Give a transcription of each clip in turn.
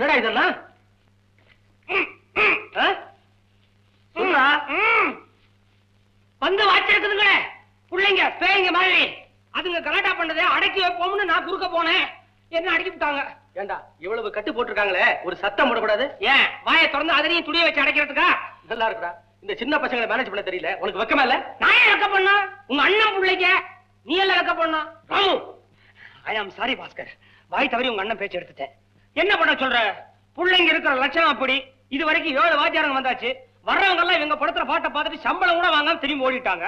என்னடா இதெல்லாம்? வந்து வாச்சிருக்குதுங்களே பிள்ளைங்க பேய்ங்க மாதிரி. அதுங்க கலாட்டா பண்ணதே அடக்கி வைப்போம்னு நான் குறுக்க போனேன். என்ன அடக்கி விட்டாங்க. ஏண்டா இவ்வளவு கட்டு போட்டிருக்காங்களே, ஒரு சத்தம் போடக்கூடாது? ஏன் வாயை திறந்து அதனையும் துணியை வச்சு அடைக்கிறதுக்கா? நல்லா இருக்குடா. இந்த சின்ன பசங்களை மேனேஜ் பண்ண தெரியல. உனக்கு வெக்கமா இல்ல? நான் ஏன் வெக்க பண்ணா? உங்க அண்ணன் பிள்ளைங்க நீ எல்லாம் வெக்க பண்ணா? ராமு, ஐ ஆம் சாரி பாஸ்கர். வாய் தவறி உங்க அண்ணன் பேச்சு எடுத்துட்டேன். என்ன பண்ண சொல்ற? பிள்ளைங்க இருக்கிற லட்சணம் அப்படி. இது வரைக்கும் 7 வாத்தியாரங்க வந்தாச்சு. வர்றவங்க எல்லாம் இவங்க படுத்துற பாட்டை பார்த்துட்டு சம்பளம் கூட வாங்காம திரும்பி ஓடிட்டாங்க.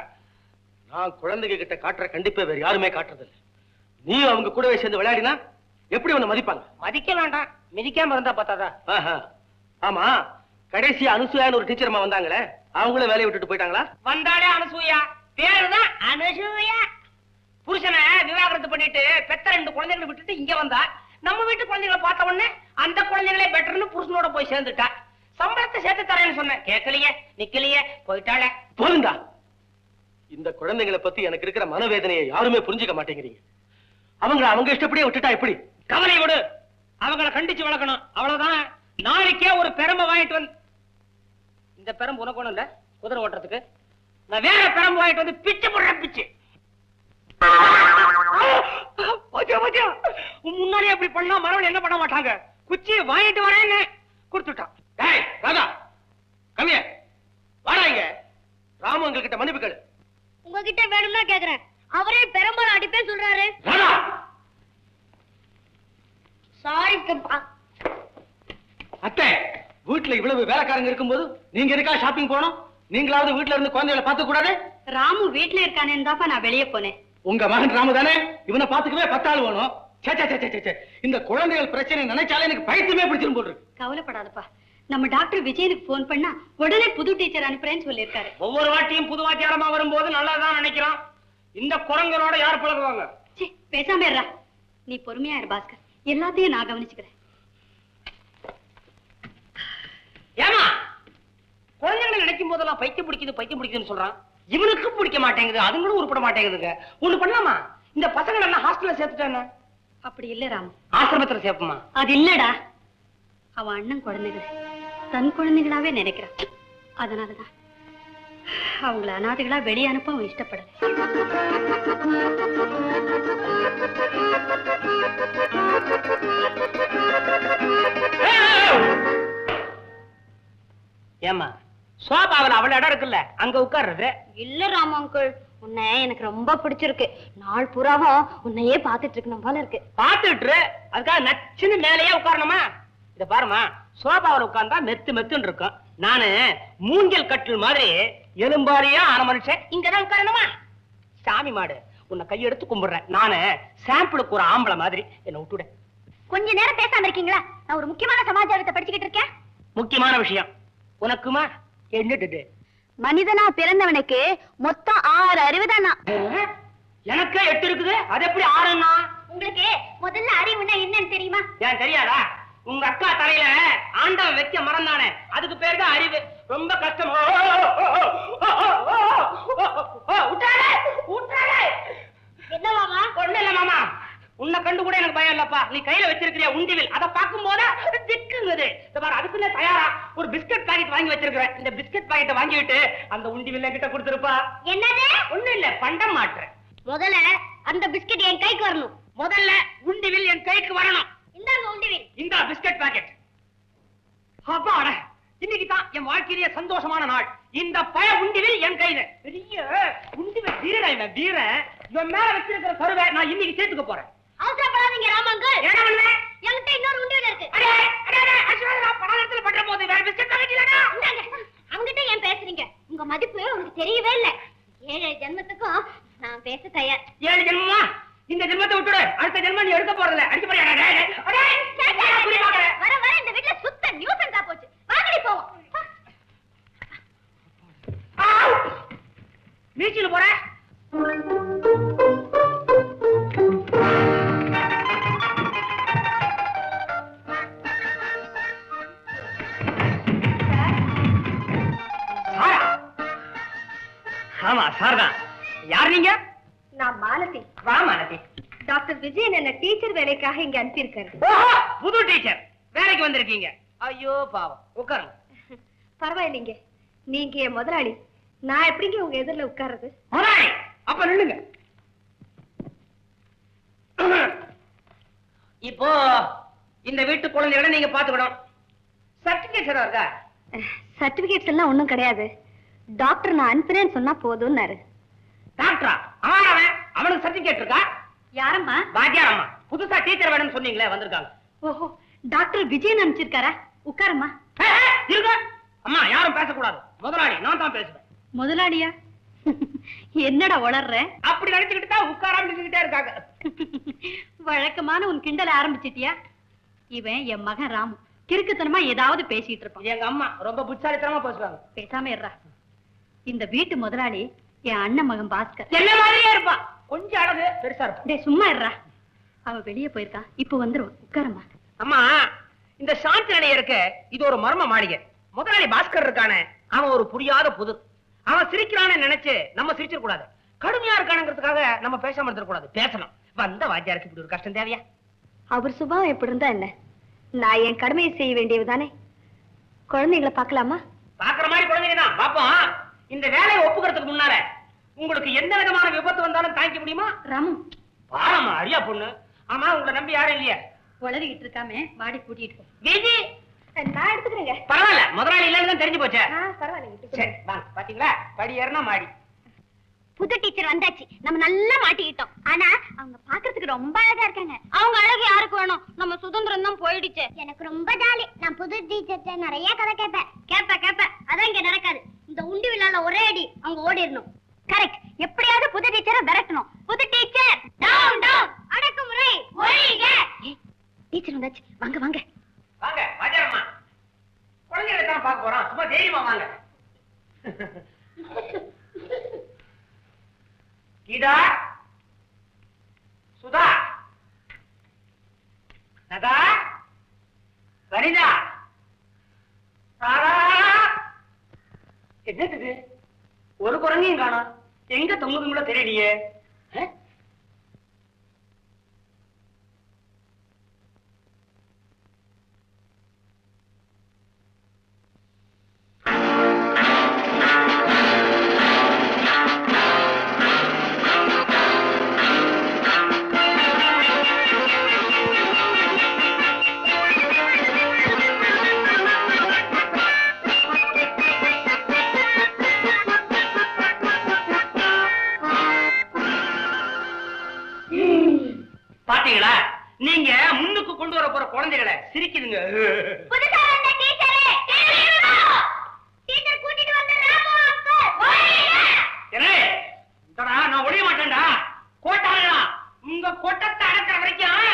நான் குழந்தைங்க கிட்ட காட்டுற கண்டிப்பா வேற யாருமே காட்டுறது இல்லை. நீ அவங்க கூடவே சேர்ந்து விளையாடினா எப்படி உன்னை மதிப்பாங்க? மதிக்க வேண்டாம், மிதிக்காம இருந்தா பார்த்தாதா? ஆமா, கடைசி அனுசூயான்னு ஒரு டீச்சர் அம்மா வந்தாங்களே, அவங்களும் வேலையை விட்டுட்டு போயிட்டாங்களா? வந்தாலே அனுசூயா, பேருதான் அனுசூயா. புருஷனை விவாகரத்து பண்ணிட்டு பெத்த 2 குழந்தைகளை விட்டுட்டு இங்க வந்தா, நம்ம வீட்டு குழந்தைகளை பார்த்த உடனே அந்த குழந்தைகளே பெட்டர்னு புருஷனோட போய் சேர்ந்துட்டா. சம்பளத்தை சேர்த்து தரேன்னு சொன்னேன், கேட்கலையே, நிக்கலையே, போயிட்டாளே. போதுண்டா. இந்த குழந்தைகளை பத்தி எனக்கு இருக்கிற மனவேதனையை யாருமே புரிஞ்சுக்க மாட்டேங்கிறீங்க. அவங்க இஷ்டப்படியே விட்டுட்டா எப்படி? கவலை விடு, அவங்களை கண்டிச்சு வளர்க்கணும், அவ்வளவுதான். நாளைக்கே ஒரு பெரம்பை வாங்கிட்டு வந்து, இந்த பெரம்பு உனக்கு ஒண்ணும் இல்ல குதிரை ஓட்டுறதுக்கு, நான் வேற பெரம்பு வாங்கிட்டு வந்து பிச்சு போடுறேன், பிச்சு. முன்னாடியே அப்படி பண்ணா மறுபடியும் என்ன பண்ண மாட்டாங்க. குச்சி வாங்கிட்டு வரேன்னு கொடுத்துட்டான். கம்மிய வாடாங்க. ராமு உங்ககிட்ட மன்னிப்பு கேளு. உங்ககிட்ட வேணும்னா கேக்குறேன். அவரே பெரம்பல அடிப்பே சொல்றாரு. சாரி அத்தை, வீட்டுல இவ்வளவு வேலைக்காரங்க இருக்கும்போது நீங்க இருக்கா ஷாப்பிங் போனோம்? நீங்களாவது வீட்டுல இருந்து குழந்தைகளை பார்த்துக்க கூடாது? ராமு வீட்டுல இருக்கானேன்னு தான் நான் வெளியே போனேன். உங்க மகன் ராமு தானே? இவனை பாத்துக்கவே 10 ஆள் வேணும். இந்த குழந்தைகள் பிரச்சனை நினைச்சாலே எனக்கு பயத்துமே பிடிச்சிரும் போட்டு. கவலைப்படாதப்பா, நம்ம டாக்டர் விஜயனுக்கு போன் பண்ணா உடனே புது டீச்சர் அனுப்புறேன்னு சொல்லியிருக்காரு. ஒவ்வொரு வாட்டியும் புது வாத்தியாரமா வரும்போது நல்லாதான் நினைக்கிறான். இந்த குரங்கனோட யார் பழகுவாங்க? பேசாம இருடா. நீ பொறுமையா இரு பாஸ்கர், எல்லாத்தையும் நான் கவனிச்சுக்கிறேன். ஏமா குழந்தைகளை நினைக்கும் போதெல்லாம் பைத்தியம் பிடிக்குதுன்னு சொல்றான். இவனுக்கும் பிடிக்க மாட்டேங்குது, அதுங்களும் உருப்பட மாட்டேங்குதுங்க. ஒண்ணு பண்ணலாமா? இந்த பசங்களை எல்லாம் ஹாஸ்டல்ல சேர்த்துட்டானே. அப்படி இல்ல ராம், ஆசிரமத்துல சேர்ப்போமா? அது இல்லடா, அவன் அண்ணன் குழந்தைகளை தன் குழந்தைகளாவே நினைக்கிறான். அதனாலதான் அவங்கள அனாதைகளா வெளியே அனுப்ப அவன் இஷ்டப்படல. ஏமா சோபாவில் அவள இடம் இருக்குல்ல, அங்க உட்கார்றது? இல்ல ராம் அங்கிள், உன்னை எனக்கு ரொம்ப பிடிச்சிருக்கு. நாள் பூராவும் உன்னையே பாத்துட்டு இருக்கணும் போல இருக்கு. பாத்துட்டு அதுக்காக நச்சுன்னு மேலேயே உட்காரணுமா? இத பாருமா, சோபாவில் உட்கார்ந்தா மெத்துன்னு இருக்கும். நானு மூஞ்சல் கட்டில் மாதிரி எலும்பாரியா ஆன மனுஷன் இங்கதான் உட்காரணுமா? சாமி மாடு, உன்னை கையெடுத்து கும்பிடுறேன். நானு சாம்பிளுக்கு ஒரு ஆம்பளை மாதிரி என்ன விட்டுட. கொஞ்ச நேரம் பேசாம இருக்கீங்களா? நான் ஒரு முக்கியமான சமாச்சாரத்தை படிச்சுக்கிட்டு இருக்கேன். முக்கியமான விஷயம் உனக்குமா? என்னது? மனிதனா பிறந்தவனுக்கு மொத்தம் 6 அறிவுதானா? எனக்கு 8 இருக்குது. அது எப்படி 6ன்னா? உங்களுக்கு முதல்ல அறிவுனா என்னன்னு தெரியுமா? ஏன் தெரியாதா? உங்க அக்கா தலையில ஆண்டவன் வைக்க மறந்தானே, அதுக்கு பேரு தான் அறிவு. ரொம்ப கஷ்டம். என்ன மாமா? ஒண்ணு இல்ல மாமா, உன்னை கண்டு கூட எனக்கு பயம் இல்லப்பா. நீ கையில வச்சிருக்கிறிய உண்டிவில், அதை பார்க்கும் போது திக்குங்குது. அதுக்குள்ள தயாரா ஒரு பிஸ்கட் பாக்கெட் வாங்கி வச்சிருக்கிறேன். இந்த பிஸ்கட் பாக்கெட்டை வாங்கிவிட்டு அந்த உண்டிவில் கிட்ட கொடுத்துருப்பா. என்னது? ஒண்ணு இல்ல, பண்டம் மாற்றேன். முதல்ல அந்த பிஸ்கட் என் கைக்கு வரணும். முதல்ல உண்டிவில் என் கைக்கு வரணும். இந்தாங்க உண்டிவில். இந்த பிஸ்கட் பாக்கெட். அப்பாடா, இன்னைக்கு தான் என் வாழ்க்கையிலேயே சந்தோஷமான நாள். இந்த பய உண்டிவில் என் கையில. பெரிய உண்டிவில் வீரன், இவன் வீரன். இவன் மேல வச்சிருக்கிற கருவை நான் இன்னைக்கு சேர்த்துக்க போறேன். அவசரப்படாதீங்க ராமங்கள். என்ன பண்ணல? என்கிட்ட இன்னொரு உண்டிவில் இருக்கு. அடே அடே அடே, அஸ்வதா பணத்துல பண்ற போது வேற பிஸ்கட் பாக்கெட் இல்லடா. இந்தாங்க. அவங்கிட்ட ஏன் பேசுறீங்க? உங்க மதிப்பு உங்களுக்கு தெரியவே இல்ல. 7 ஜென்மத்துக்கும் நான் பேச தயார். 7 ஜென்மமா? இந்த ஜென்மத்தை விட்டுடு, அடுத்த ஜென்மம் நீ எடுக்க போறல. அடிச்சு போறியா? அடே அடே வர வர இந்த வீட்ல சுத்த நியூசன்ஸா போச்சு. வாங்கடி போவோம். நீச்சல் போற? ஆமா சார்தான். யார் நீங்க? நான் மாலதி. வா மாலதி. டாக்டர் விஜயன் என்ன டீச்சர் வேலைக்காக இங்க அனுப்பியிருக்காரு. புது டீச்சர் வேலைக்கு வந்திருக்கீங்க. ஐயோ பாவம், உட்காருங்க. பரவாயில்லைங்க, நீங்க என் முதலாளி, நான் எப்படிங்க உங்க எதிரில உட்கார்றது? முதலாளி அப்ப நில்லுங்க. இப்போ இந்த வீட்டு குழந்தைகளை நீங்க பாத்துக்கணும். சர்டிபிகேட் இருக்கா? சர்டிபிகேட்ஸ் எல்லாம் ஒண்ணும் கிடையாது. டாக்டர் நான் அனுப்புறேன்னு சொன்னா போதும்னாரு. டாக்டரா? அவனுக்கு சர்டிபிகேட் இருக்கா? யாரம்மா? பாஜ்யாரம்மா. புதுசா டீச்சர் வேணும்னு சொன்னீங்களே, வந்திருக்காங்க. ஓஹோ, டாக்டர் விஜயன் அனுப்பிச்சிருக்காரா? உட்காரம்மா. இருங்க அம்மா, யாரும் பேசக்கூடாது. முதலாளி நான் தான் பேசுவேன். முதலாளியா? என்னடா வளர்ற? அப்படி நினைச்சுக்கிட்டு தான் உட்காராம நின்னுகிட்டே இருக்காங்க. வழக்கமான உன் கிண்டல ஆரம்பிச்சிட்டியா? இவன் என் மகன் ராமு, கிறுக்குத்தனமா ஏதாவது பேசிட்டு இருப்பான். எங்க அம்மா ரொம்ப புத்தாலித்தனமா பேசுவாங்க. பேசாம இருறா. இந்த வீட்டு முதலாளி என் அண்ணன் மகன் பாஸ்கர். என்ன மாதிரியே இருப்பான், கொஞ்சம் அழகு பெருசா இருப்பான். டேய் சும்மா இருறா, அவ வெளியே போயிருக்கான், இப்ப வந்துருவான். உட்காரம்மா. அம்மா, இந்த சாந்தி நிலையம் இருக்கு, இது ஒரு மர்ம மாளிகை. முதலாளி பாஸ்கர் இருக்கானே, அவன் ஒரு புரியாத புது. அவன் சிரிக்கிறான்னு நினைச்சு நம்ம சிரிச்சிட கூடாது. கடுமையா இருக்கானுங்கிறதுக்காக நம்ம பேசாம இருக்க கூடாது, பேசணும். வந்த வாத்தியாருக்கு இப்படி ஒரு கஷ்டம் தேவையா? அவர் சுபாவம் எப்படி இருந்தா என்ன? நான் என் கடமையை செய்ய வேண்டியதுதானே. குழந்தைகளை பார்க்கலாமா? பாக்குற மாதிரி குழந்தைங்க தான் பாப்போம். இந்த வேலையை ஒப்புக்கிறதுக்கு முன்னால உங்களுக்கு எந்த விதமான விபத்து வந்தாலும் தாங்கிக்க முடியுமா? ராமு பாரமா அரியா பொண்ணு. ஆமா, உங்களை நம்பி யாரும் இல்லையா? உளறிக்கிட்டு இருக்காம வாடி கூட்டிட்டு போ. விஜி, நான் எடுத்துக்கிறேங்க. பரவாயில்ல, முதலாளி இல்லன்னு தான் தெரிஞ்சு போச்சே. பரவாயில்ல. சரி வாங்க. பாத்தீங்களா, படி ஏறினா மாடி. புது டீச்சர் வந்தாச்சு, நம்ம நல்லா மாட்டிக்கிட்டோம். ஆனா அவங்க பாக்குறதுக்கு ரொம்ப அழகா இருக்காங்க. அவங்க அழகு யாருக்கு வேணும்? நம்ம சுதந்திரம் தான் போயிடுச்சு. எனக்கு ரொம்ப ஜாலி. நான் புது டீச்சர் நிறைய கதை கேட்பேன். அதான் இங்க நடக்காது. இந்த உண்டி விழால ஒரே அடி அவங்க ஓடிடணும். கரெக்ட். எப்படியாவது புது டீச்சரை விரட்டணும். புது டீச்சர் டவுன் டவுன், அடக்குமுறை ஒழிக. டீச்சர் வந்தாச்சு, வாங்க வாங்க வாங்க வாஜாரம்மா. குழந்தைகளை தான் பார்க்க போறோம், சும்மா தைரியமா வாங்க. கீதா, சுதா, நதா, சரிதா, சாரா. என்னது ஒரு குரங்கையும் காணோம், எங்க தொங்குதுங்களோ தெரியலையே. பாத்தீங்களா, நீங்க முன்னுக்கு கொண்டு வர போற குழந்தைகளை சிரிக்குதுங்க. நான் ஒழிய மாட்டேன்டா. கோட்டாளா, உங்க கொட்டத்தை அடக்கிற வரைக்கும்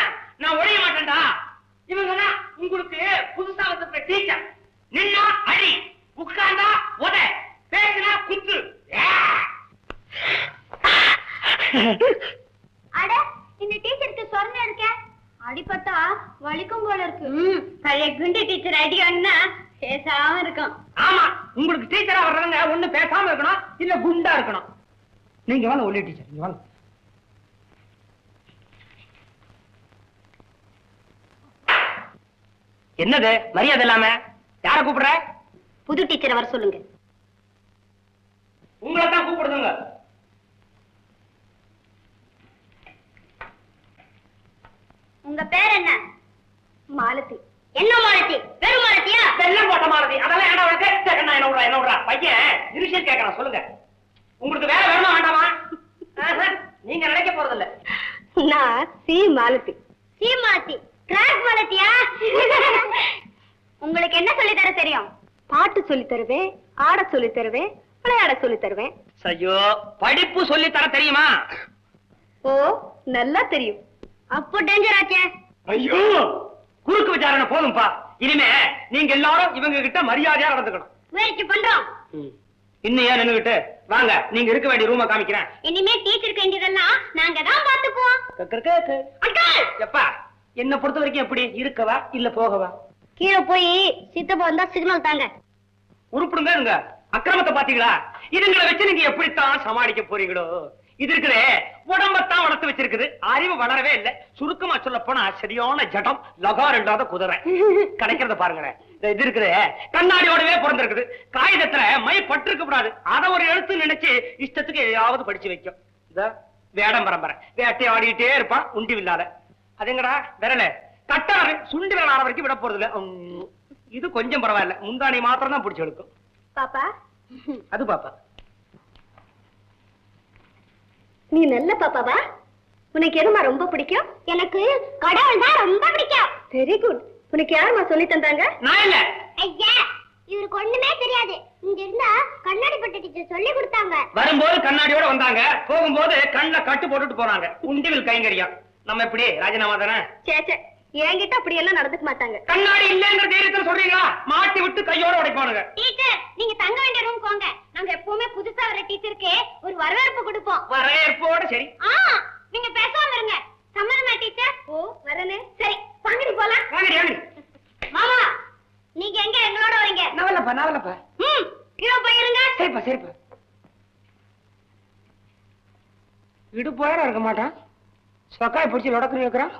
நான் ஒழிய மாட்டேன்டா. இவங்க உங்களுக்கு புதுசா வந்த டீச்சர். நின்னா அடி, உட்கார்ந்தா உத, பேசினா குத்து. அட, இந்த டீச்சருக்கு சொர்ணம் இருக்க, அடிபட்டா வலிக்கும் போல இருக்கு. பழைய குண்டு டீச்சர் அடிக்காங்கன்னா பேசாம இருக்கும். ஆமா, உங்களுக்கு டீச்சரா வர்றவங்க ஒண்ணு பேசாம இருக்கணும், இல்ல குண்டா இருக்கணும். நீங்க வாங்க ஒல்லி டீச்சர், நீங்க வாங்க. என்னது மரியாதை இல்லாம? யார கூப்பிடுற? புது டீச்சரை வர சொல்லுங்க. உங்களை தான் கூப்பிடுதுங்க. உங்க பேர் என்ன? மாலதி. என்ன மாலதி? பெரும் மாலதியா? வெள்ளம் போட்ட மாலதி. அதெல்லாம் என்ன உனக்கு? என்ன விடுறா பையன் இனிஷியல் கேட்கறான், சொல்லுங்க. உங்களுக்கு வேலை வேணுமா வேண்டாமா? நீங்க நினைக்க போறது இல்ல. நான் C Malathi. C Malathi? Crack மாலதியா? உங்களுக்கு என்ன சொல்லி தர தெரியும்? பாட்டு சொல்லி தருவேன், ஆட சொல்லி தருவேன், விளையாட சொல்லி தருவேன். ஐயோ, படிப்பு சொல்லி தர தெரியுமா? ஓ, நல்லா தெரியும். அப்போ டேஞ்சர் ஆச்சே. ஐயோ, குறுக்கு விசாரணை போதும்பா. இனிமே நீங்க எல்லாரும் இவங்க கிட்ட மரியாதையா நடந்துக்கணும். முயற்சி பண்றோம். இன்னும் ஏன் நின்னுகிட்டு? வாங்க, நீங்க இருக்க வேண்டிய ரூமை காமிக்கிறேன். இனிமே டீச்சருக்கு வேண்டியதெல்லாம் நாங்க தான் பாத்துக்குவோம். எப்பா, என்ன பொறுத்த வரைக்கும் எப்படி இருக்கவா இல்ல போகவா? கீழே போய் சித்தப்பா வந்தா சிக்னல் தாங்க. உருப்பிடுங்க. அக்கிரமத்தை பாத்தீங்களா? இதுங்களை வச்சு நீங்க எப்படித்தான் சமாளிக்க போறீங்களோ? இது இருக்குதே உடம்பத்தான் வளர்த்து வச்சிருக்குது, அறிவு வளரவே இல்லை. சுருக்கமா சொல்ல போனா சரியான ஜடம், லகார் இல்லாத குதிரை. கிடைக்கிறத பாருங்களேன். இது இருக்குது கண்ணாடியோடவே பிறந்திருக்குது. காகிதத்துல மை பட்டிருக்க கூடாது. அதை ஒரு எழுத்து நினைச்சு இஷ்டத்துக்கு எதையாவது படிச்சு வைக்கும். இந்த வேடம் பரம்பரை வேட்டை ஆடிட்டே இருப்பான் உண்டி வில்லாத. அதுங்கடா விரல கட்டாரு சுண்டி விரல் ஆட வரைக்கும் விட போறது இல்ல. இது கொஞ்சம் பரவாயில்ல, முந்தானி மாத்திரம் தான் பிடிச்சு எடுக்கும். பாப்பா அது பாப்பா நீ நல்ல பாப்பாவா? உனக்கு எதுமா ரொம்ப பிடிக்கும்? எனக்கு கடவுள் தான் ரொம்ப பிடிக்கும். Very good. உனக்கு யாருமா சொல்லி தந்தாங்க? நான் இல்ல. ஐயா இவருக்கு ஒண்ணுமே தெரியாது. இங்க இருந்தா கண்ணாடி பட்ட டீச்சர் சொல்லி கொடுத்தாங்க. வரும்போது கண்ணாடியோட வந்தாங்க, போகும்போது கண்ணுல கட்டு போட்டுட்டு போறாங்க. உண்டிவில் கைங்கரியா. நம்ம எப்படி ராஜினாமா தானே? சேச்சே என்கிட்ட அப்படி எல்லாம் நடந்துக்க மாட்டாங்க. கண்ணாடி இல்லங்கிற தைரியத்துல சொல்றீங்களா? மாட்டி விட்டு கையோட உடைப்பானுங்க. டீச்சர் நீங்க தங்க வேண்டிய ரூம் போங்க. நாங்க எப்பவுமே புதுசா வர டீச்சருக்கு ஒரு வரவேற்பு கொடுப்போம். வரவேற்போட சரி. நீங்க பேசாம இருங்க. சம்மதமா டீச்சர்? ஓ வரனே. சரி வாங்கடி போலாம். வாங்கடி வாங்கடி. மாமா நீங்க எங்க எங்களோட வரீங்க? நவலப்பா நவலப்பா. கீழே போயிருங்க. சரிப்பா சரிப்பா. இடுப்போட இருக்க மாட்டான், சொக்காய் பிடிச்சி லொடக்கு வைக்கிறான்.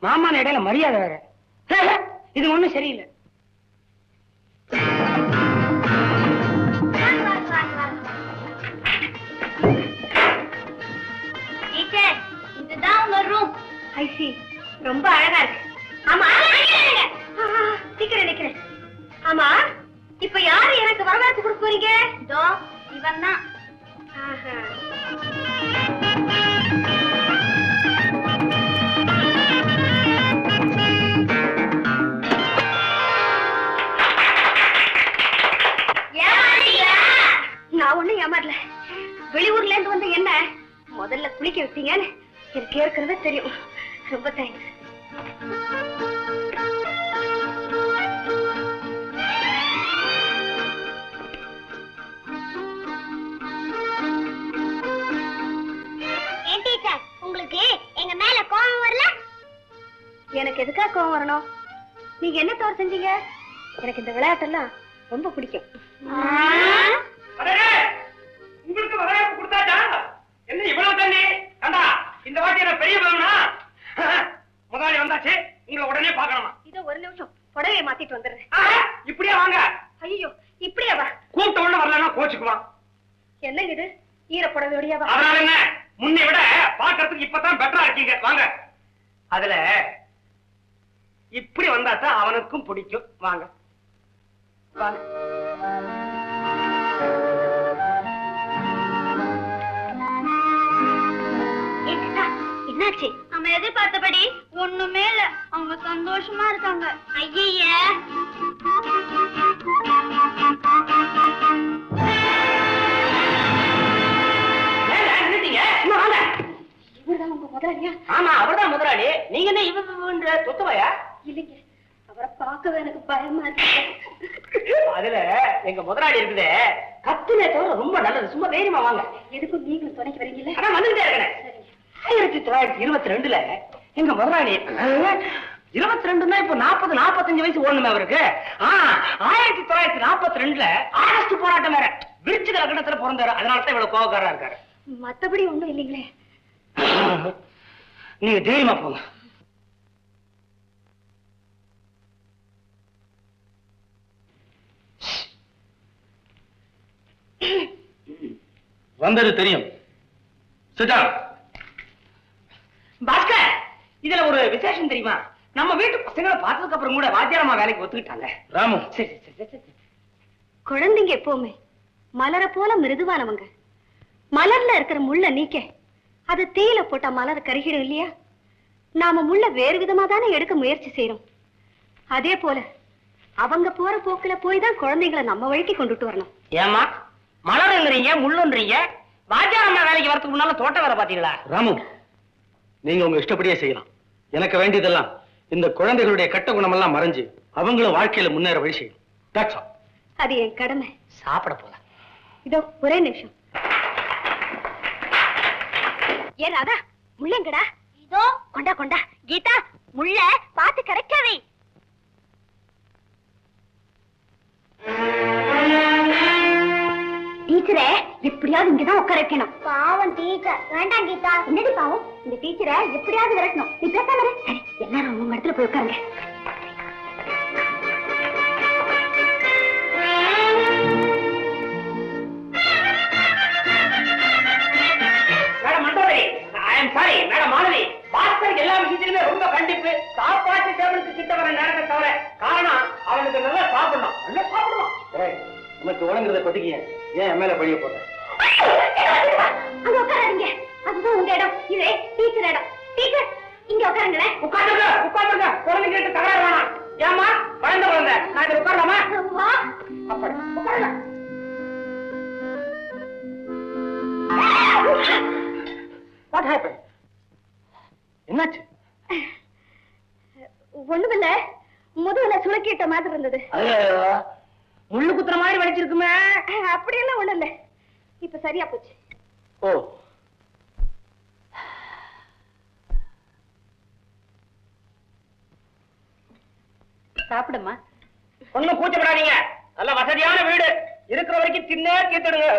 மாமான இடையில மரியாதை வேற. இது ஒண்ணும் சரியில்லை. டீச்சர் இதுதான் உங்க ரூம். ஐ சி ரொம்ப அழகா இருக்கு. ஆமா சீக்கிரம் நிக்கிறேன். ஆமா இப்ப யாரு எனக்கு வரவேற்பு கொடுக்க போறீங்க? இதோ இவன் தான். நான் ஒண்ணும் ஏமாறல. வெளியூர்ல இருந்து வந்து என்ன முதல்ல குளிக்க விட்டீங்கன்னு எனக்கு ஏற்கனவே தெரியும். ரொம்ப தேங்க்ஸ். உங்களுக்கு எங்க மேல கோபம் வரல? எனக்கு எதுக்கா கோபம் வரணும்? நீங்க என்ன தவறு செஞ்சீங்க? எனக்கு இந்த விளையாட்டெல்லாம் ரொம்ப பிடிக்கும். உங்களுக்கு வரவேற்பு கொடுத்தாச்சா? என்ன இவ்வளவு தண்ணி? கண்டா இந்த வாட்டி என்ன பெரிய பலனா? முதலாளி வந்தாச்சு, உங்களை உடனே பார்க்கணுமா? இதோ ஒரு நிமிஷம் புடவையை மாத்திட்டு வந்துடுறேன். இப்படியே வாங்க. ஐயோ இப்படியே வா. கூப்பிட்ட உடனே வரலன்னா கோச்சுக்குவான். என்னங்க இது ஈர புடவையோடயா வா? அதனால என்ன, முன்னை விட பாக்கிறதுக்கு இப்பதான் பெட்டரா இருக்கீங்க. வாங்க. அதுல இப்படி வந்தாதான் அவனுக்கும் பிடிக்கும். வாங்க வாங்க. என்னாச்சு? நம்ம எதிர்பார்த்தபடி ஒண்ணுமே இல்ல. அவங்க சந்தோஷமா இருக்காங்க. ஐய இவர்தான் உங்க முதலாளியா? ஆமா அவர்தான் முதலாளி. நீங்க என்ன இவன்ற தொத்தவையா? இல்லைங்க, அவரை பார்க்கவே எனக்கு பயமா இருக்கு. அதுல எங்க முதலாளி இருக்குதே கத்துனே தவிர ரொம்ப நல்லது. சும்மா தைரியமா வாங்க. எதுக்கும் நீங்களும் துணைக்கு வரீங்களா? அதான் வந்துட்டே இருக்கேன். 1922 எங்க முதலாளி 22 இப்ப 40-45 வயசு ஓடணுமே அவருக்கு. 1942 ஆகஸ்ட் போராட்டம் வேற. விருச்சிக லக்னத்துல பிறந்தாரு. அதனாலதான் இவ்வளவு கோபக்காரா இருக்காரு. மத்தபடி ஒண்ணும் இல்லைங்களே. நீங்க தைரியமா போங்க. வந்தது தெரியும். பாஸ்கர், இதுல ஒரு விசேஷம் தெரியுமா? நம்ம வீட்டு பசங்களை பார்த்ததுக்கு அப்புறம் கூட வாத்தியாரமா வேலைக்கு ஒத்துக்கிட்டாங்க. ராமு சரி சரி சரி. குழந்தைங்க எப்பவுமே மலர போல மிருதுவானவங்க. மலர்ல இருக்கிற முள்ள நீக்க அது தீயில போட்டா மலர் கருகிடும் இல்லையா? நாம முள்ள வேறு விதமா தானே எடுக்க முயற்சி செய்யறோம். அதே போல அவங்க போற போக்குல போய் தான் குழந்தைங்களை நம்ம வழிக்கு கொண்டுட்டு வரணும். ஏமா மலருங்கிறீங்க முள்ளுன்றீங்க? வாத்தியாரமா வேலைக்கு வரதுக்கு முன்னால தோட்ட வேலை பாத்தீங்களா? ராமு, நீங்க உங்க இஷ்டப்படியே செய்யலாம். எனக்கு வேண்டியதெல்லாம் இந்த குழந்தைகளுடைய கெட்ட குணமெல்லாம் மறைஞ்சு அவங்களும் வாழ்க்கையில முன்னேற வழி செய்யும். That's all. அது என் கடமை. சாப்பிட போலாம். இதோ ஒரே நிமிஷம். ஏ ராதா, முள்ளங்கடா. இதோ கொண்டா கொண்டா. கீதா, முள்ள பாத்து கரெக்டாவே. டீச்சரே, எப்படியாவது இங்கதான் உட்கார வைக்கணும். பாவம் டீச்சர். வேண்டாம் கீதா. என்னடி பாவம்? இந்த டீச்சரை எப்படியாவது விரட்டணும். நீ பேசாம இரு. சரி, எல்லாரும் உங்க இடத்துல போய் உட்காருங்க. Madam Mandodari, I am sorry. Madam Manavi, Bhaskar எல்லா விஷயத்திலுமே ரொம்ப கண்டிப்பு. சாப்பாட்டு டேபிளுக்கு கிட்ட வர நேரத்தை தவிர. காரணம் அவனுக்கு நல்லா சாப்பிடணும். நல்லா சாப்பிடணும். நமக்கு உணங்குறத கொட்டிக்க ஏன் மேல பழிய போற? அங்க உட்காராதீங்க. அதுதான் உங்க இடம். இது டீச்சர் இடம். டீச்சர் இங்க உட்காருங்களேன். உட்காந்துங்க உட்காந்துங்க. குழந்தைங்க கிட்ட தகராறு வேணாம். ஏமா குழந்தை குழந்தை நான் இதில் உட்காரலாமா? அப்படி உட்காருங்க. What happened? என்னாச்சு? ஒண்ணுமில்ல, முதுகுல சுளுக்கிட்ட மாதிரி இருந்தது. முள்ளு குத்துற மாதிரி வலிச்சிருக்குமே. அப்படியெல்லாம் ஒண்ணு இல்ல, இப்ப சரியா போச்சு. ஓ, சாப்பிடுமா. ஒண்ணும் கூச்சப்படாதீங்க. நல்ல வசதியான வீடு. இருக்கிற வரைக்கும் தின்னே தீர்த்துடுங்க.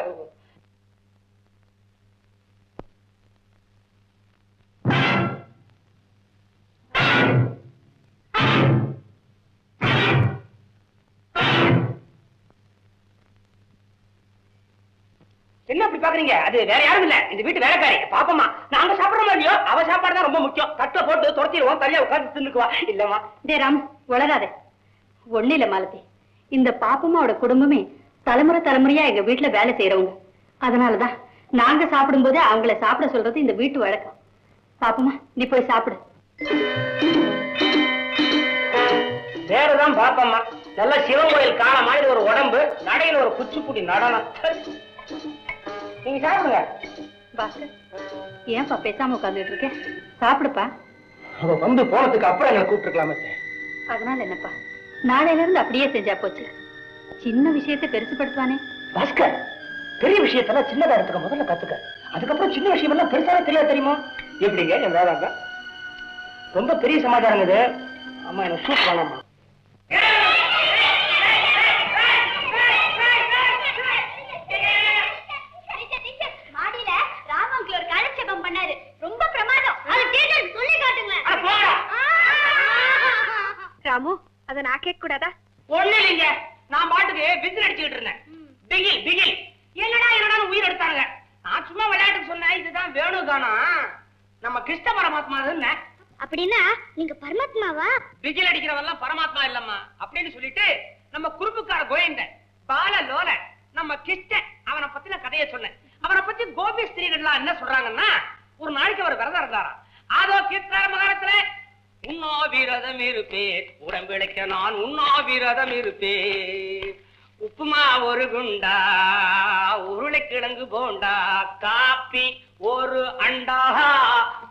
என்ன அப்படி பாக்குறீங்க? அது வேற யாரும் இல்ல, இந்த வீட்டு வேலைக்காரி பாப்பமா. நாங்க சாப்பிடுறோம் இல்லையோ, அவ சாப்பாடு தான் ரொம்ப முக்கியம். தட்டுல போட்டு துரத்திடுவோம், தனியா உட்கார்ந்து தின்னுக்குவா. இல்லம்மா ராம், உளராதே. ஒண்ணு இல்ல மாலதி, இந்த பாப்பம்மாவோட குடும்பமே தலைமுறை தலைமுறையா எங்க வீட்டுல வேலை செய்யறவங்க. அதனாலதான் நாங்க சாப்பிடும் போதே அவங்கள சாப்பிட சொல்றது இந்த வீட்டு வழக்கம். பாப்பம்மா, நீ போய் சாப்பிடு. வேறதான் பாப்பம்மா. நல்ல சிவன் கோயில் காண மாதிரி ஒரு உடம்பு, நடையில ஒரு குச்சிப்புடி நடனம். நீங்க சாப்பிடுங்க. பாஸ்கர், ஏன்பா பேசாம உட்கார்ந்துட்டு இருக்க? சாப்பிடுப்பா. அவ வந்து போனதுக்கு அப்புறம் எங்களை கூப்பிட்டுருக்கலாமே. அதனால என்னப்பா, நாளையில இருந்து அப்படியே செஞ்சா போச்சு. சின்ன விஷயத்தை பெருசுப்படுத்துவானே. பாஸ்கர், பெரிய விஷயத்தெல்லாம் சின்னதா எடுத்துக்க முதல்ல கத்துக்க. அதுக்கப்புறம் சின்ன விஷயம் எல்லாம் பெருசாவே தெரியாது, தெரியுமா? எப்படிங்க என் வேதாங்க? ரொம்ப பெரிய சமாச்சாரம் இது. அம்மா எனக்கு சூப் வேணாமா? மாடியில ராமன் ஒரு காலட்சேபம் பண்ணாரு, ரொம்ப பிரமாதம். அது டீச்சர் சொல்லி காட்டுங்க. ராமு, அத நான் கேட்க கூடாதா? ஒண்ணு இல்லைங்க, நான் பாட்டுக்கு விசில் அடிச்சுக்கிட்டு இருந்தேன். பிகில் பிகில். என்னடா என்னடா உயிர் எடுத்தாங்க. நான் சும்மா விளையாட்டுக்கு சொன்னேன். இதுதான் வேணு காணோம் நம்ம கிருஷ்ண பரமாத்மா. அப்படின்னா நீங்க பரமாத்மாவா? விஜில் அடிக்கிறவெல்லாம் பரமாத்மா இல்லம்மா அப்படின்னு சொல்லிட்டு நம்ம குறுப்புக்கார கோயந்த பால லோல நம்ம கிருஷ்ணன் அவனை பத்தின கதையை சொன்னேன். அவனை பத்தி கோபி ஸ்திரீகள்லாம் என்ன சொல்றாங்கன்னா, ஒரு நாளைக்கு அவர் விரதம் இருந்தாராம். அதோ கீர்த்தார மகாரத்துல உண்ணாவிரதம் இருப்பேன், உடம்பிழைக்க நான் உண்ணாவிரதம் இருப்பேன். உப்புமா ஒரு குண்டா, உருளைக்கிழங்கு போண்டா, காப்பி ஒரு அண்டா,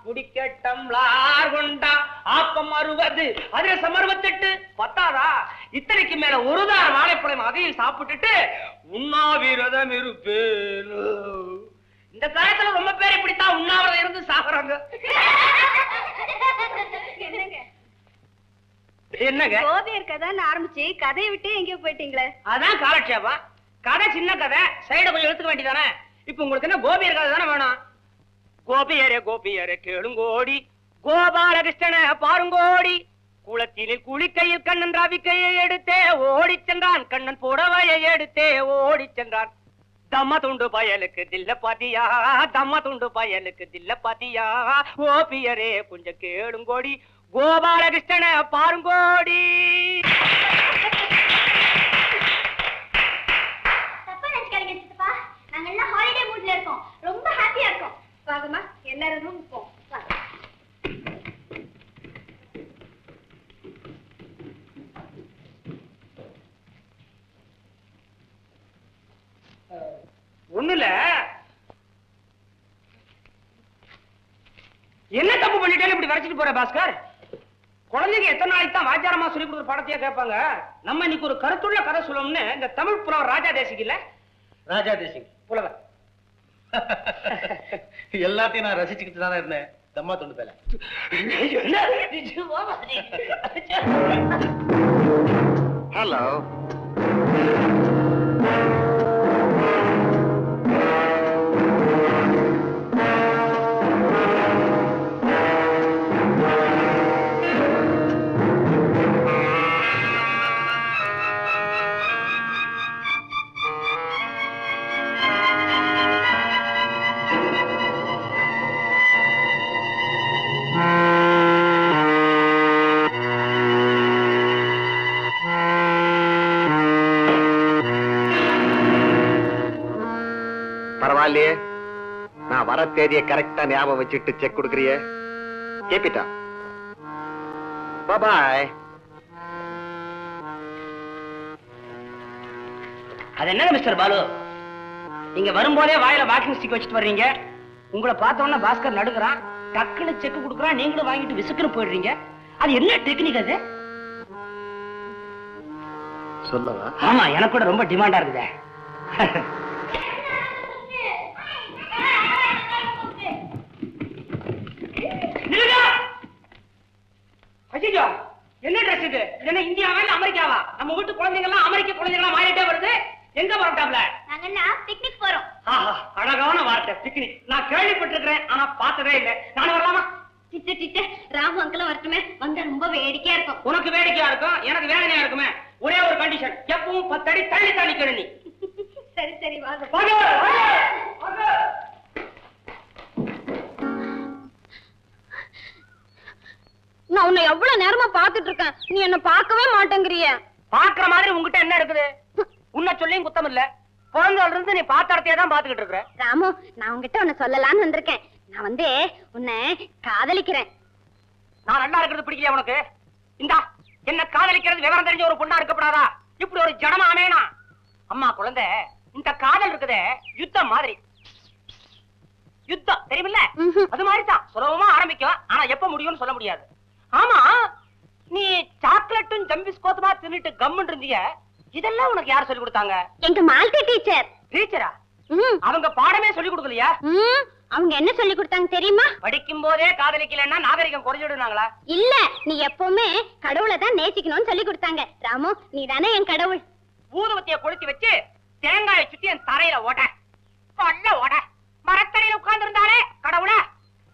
குடிக்க டம்ளார் குண்டா, ஆப்பம் 60, அதிரசம் 68, பத்தாதா? இத்தனைக்கு மேல ஒரு தார வாழைப்பழம் அதையும் சாப்பிட்டுட்டு உண்ணாவிரதம் இருப்பேன். இந்த காலத்துல ரொம்ப பேர் இப்படித்தான் உண்ணாவிரதம் இருந்து சாப்பிடுறாங்க. என்னங்க கோபியர் கதைன்னு ஆரம்பிச்சு கதையை விட்டு எங்கேயோ போயிட்டீங்களே? அதான் காலட்சேபம். கதை சின்ன கதை, சைட கொஞ்சம் எடுத்துக்க வேண்டியதானே. இப்ப உங்களுக்கு என்ன கோபியர் கதை தானே வேணும்? கோபியரே கோபியரே கேளுங்கோடி, கோபாலகிருஷ்ணனை பாருங்கோடி, குளத்தினில் குளிக்கையில் கண்ணன் ராவிக்கையை எடுத்தே ஓடி சென்றான், கண்ணன் புடவையை எடுத்தே ஓடி சென்றான். தம்ம துண்டு பயலுக்கு தில்ல பாத்தியா, தம்ம துண்டு பயலுக்கு தில்ல பாத்தியா, கோபியரே கொஞ்சம் கேளுங்கோடி, கோபாலகிருஷ்ணனை பாருங்கோடி. தப்பா நினைச்சுக்காதீங்க சித்தப்பா, நாங்க எல்லாம் ஹாலிடே மூட்ல இருக்கோம், ரொம்ப ஹாப்பியா இருக்கோம். வாங்கம்மா, எல்லாரும் ரூமுக்கு போவோம். வாங்க. ஒண்ணுல என்ன தப்பு பண்ணிட்டேன்னு இப்படி வரைச்சிட்டு போற பாஸ்கர்? குழந்தைங்க எத்தனை நாளைக்கு தான் வாத்தியாரமா சொல்லி கொடுக்குற பாடத்தையே கேட்பாங்க. நம்ம இன்னைக்கு ஒரு கருத்துள்ள கதை சொல்லணும்னு இந்த தமிழ் புலவர் ராஜா தேசிக் இல்ல, ராஜா தேசிங் புலவர் எல்லாத்தையும் நான் ரசிச்சுக்கிட்டு தானே இருந்தேன். தம்மா தொண்டு பேல. Hello. இல்லையே. நான் வர தேதியை கரெக்டா ஞாபகம் வச்சுட்டு செக் கொடுக்கறியே. கேப்பிட்டா. பாய். அது என்ன மிஸ்டர் பாலு, நீங்க வரும்போதே வாயில வாக்கிங் ஸ்டிக் வச்சுட்டு வர்றீங்க. உங்களை பார்த்தோன்னா பாஸ்கர் நடுக்குறான், டக்குன்னு செக் கொடுக்குறான், நீங்களும் வாங்கிட்டு விசுக்குன்னு போயிடுறீங்க. அது என்ன டெக்னிக் அது? சொல்லவா? ஆமா, எனக்கு கூட ரொம்ப டிமாண்டா இருக்குதே. என்ன ட்ரெஸ் இது? என்ன இந்தியாவா இல்ல அமெரிக்காவா? நம்ம வீட்டு குழந்தைங்க எல்லாம் அமெரிக்க குழந்தைங்களா மாறிட்டே வருது. எங்க வரட்டாப்ல? நாங்க பிக்னிக் போறோம். ஆஹா, அழகான வார்த்தை பிக்னிக். நான் கேள்விப்பட்டிருக்கிறேன், ஆனா பார்த்ததே இல்லை. நான் வரலாமா? டீச்சர் டீச்சர், ராமு அங்கிளும் வரட்டுமே, வந்தா ரொம்ப வேடிக்கையா இருக்கும். உனக்கு வேடிக்கையா இருக்கும், எனக்கு வேதனையா இருக்குமே. ஒரே ஒரு கண்டிஷன், எப்பவும் 10 அடி தள்ளி தள்ளி கிழனி. சரி சரி வாங்க. நான் உன்னை எவ்வளவு நேரமா பாத்துட்டு இருக்கேன், நீ என்ன பார்க்கவே மாட்டேங்கிறிய. பாக்குற மாதிரி உங்ககிட்ட என்ன இருக்குது? உன்னை சொல்லியும் குத்தம் இல்ல. பிறந்ததுல இருந்து நீ பார்த்த இடத்தையே தான் பாத்துக்கிட்டு இருக்கிற. ராமு, நான் உன்கிட்ட உன்னை சொல்லலாம்னு வந்திருக்கேன். நான் உன்னை காதலிக்கிறேன். நான் நல்லா இருக்கிறது பிடிக்கலையா உனக்கு? இந்தா, என்ன காதலிக்கிறது விவரம் தெரிஞ்ச ஒரு பொண்ணா இருக்கப்படாதா? இப்படி ஒரு ஜனமா அமையனா? அம்மா குழந்தை, இந்த காதல் இருக்குதே யுத்தம் மாதிரி. யுத்தம் தெரியுமில்ல? அது மாதிரி தான் சுலபமா ஆரம்பிக்கும், ஆனா எப்ப முடியும்னு சொல்ல முடியாது. ஆமா, நீ சாக்லேட்டும் ஜம்பிஸ்கோத்துமா தின்னுட்டு கம்முன்னு இருந்தீங்க. இதெல்லாம் உனக்கு யார் சொல்லி கொடுத்தாங்க? எங்க மால்தி டீச்சர். டீச்சரா? அவங்க பாடமே சொல்லி கொடுக்கலையா? அவங்க என்ன சொல்லி கொடுத்தாங்க தெரியுமா? படிக்கும் போதே காதலிக்கலன்னா நாகரிகம் குறைஞ்சிடுனாங்களா? இல்ல, நீ எப்பவுமே கடவுளை தான் நேசிக்கணும்னு சொல்லி கொடுத்தாங்க. ராமு, நீ தானே என் கடவுள். ஊதுவத்திய கொளுத்தி வச்சு தேங்காயை சுத்தி என் தரையில ஓட மரத்தரையில உட்கார்ந்து இருந்தாலே கடவுளா?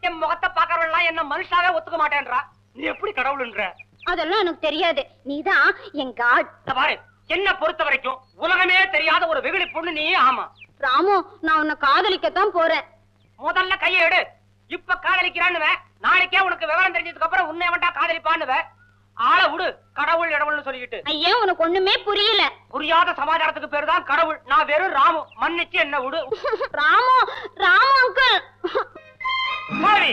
என் முகத்தை பாக்குறவெல்லாம் என்ன மனுஷாவே ஒத்துக்க மாட்டேன்றா. நீ எப்படி கடவுள்ன்ற? அதெல்லாம் எனக்கு தெரியாது. நீதான் என் காட். பாரு, என்ன பொறுத்த வரைக்கும் உலகமே தெரியாத ஒரு வெகுளி பொண்ணு நீ. ஆமா ராமு, நான் உன்னை காதலிக்கத்தான் போறேன். முதல்ல கையை எடு. இப்ப காதலிக்கிறான்னு, நாளைக்கே உனக்கு விவரம் தெரிஞ்சதுக்கு அப்புறம் உன்னை வேண்டா காதலிப்பான்னு. ஆளை விடு, கடவுள் இடவுள்னு சொல்லிக்கிட்டு. ஐயா, உனக்கு ஒண்ணுமே புரியல. புரியாத சமாச்சாரத்துக்கு பேரு தான் கடவுள். நான் வெறும் ராமு, மன்னிச்சு என்ன விடு. ராமு, ராமு அங்கிள். மாறி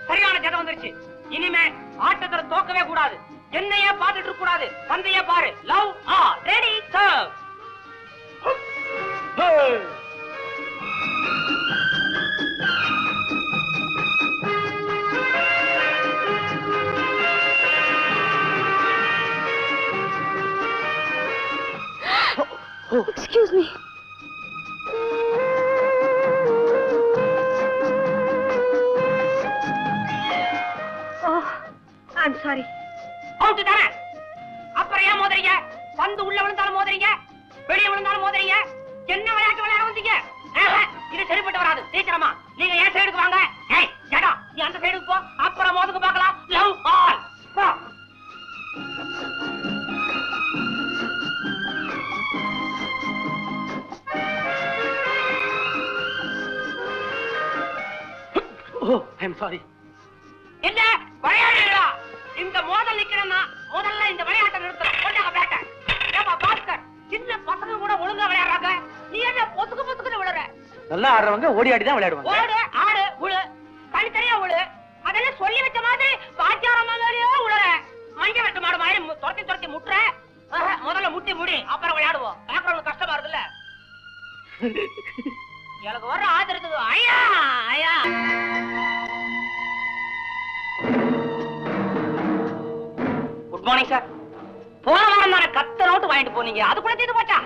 சரியான ஜனம் வந்துருச்சு. இனிமே ஆட்டத்துல தோக்கவே கூடாது. என்னையே பார்த்துட்டு இருக்க கூடாது. தந்தைய பாரு. Love all ready serve. Excuse me. I'm sorry. Out தானே? அப்புறம் ஏன் மோதுறீங்க? பந்து உள்ள விழுந்தாலும் மோதுறீங்க, வெளியே விழுந்தாலும் மோதுறீங்க. என்ன விளையாட்டு விளையாட வந்தீங்க? இது சரிப்பட்டு வராது. டீச்சரம்மா, நீங்க ஏன் சைடுக்கு வாங்க. ஏய் ஜடா, நீ அந்த சைடுக்கு போ. அப்புறம் மோதுக்கு பார்க்கலாம். லவ் ஆல் போ. ஓ, ஐ அம் சாரி. என்ன விளையாடுறீங்களா? இந்த மோதல் நிக்கிறேன்னா முதல்ல இந்த விளையாட்டை நிறுத்தணும். கொண்டாங்க பேட்டை. ஏப்பா பாஸ்கர், சின்ன பசங்க கூட ஒழுங்கா விளையாடுறாங்க. நீ என்ன பொத்துக்கு பொத்துக்குன்னு விழுற? நல்லா ஆடுறவங்க ஓடி ஆடி தான் விளையாடுவாங்க. ஓடு, ஆடு, உழு, தனித்தனியா உழு. அதெல்லாம் சொல்லி வச்ச மாதிரி பாக்கியாரமா மாதிரியே உழுற. மஞ்ச வெட்டு மாடு மாதிரி துரத்தி துரத்தி முட்டுற. முதல்ல முட்டி முடி, அப்புறம் விளையாடுவோம். பாக்குறவங்களுக்கு கஷ்டமா இருக்குல்ல? எனக்கு வர ஆதரத்துக்கு ஐயா ஐயா. Good morning sir. போன வாரம் தானே கத்த நோட்டு வாங்கிட்டு போனீங்க, அது கூட தீர்ந்து போச்சா?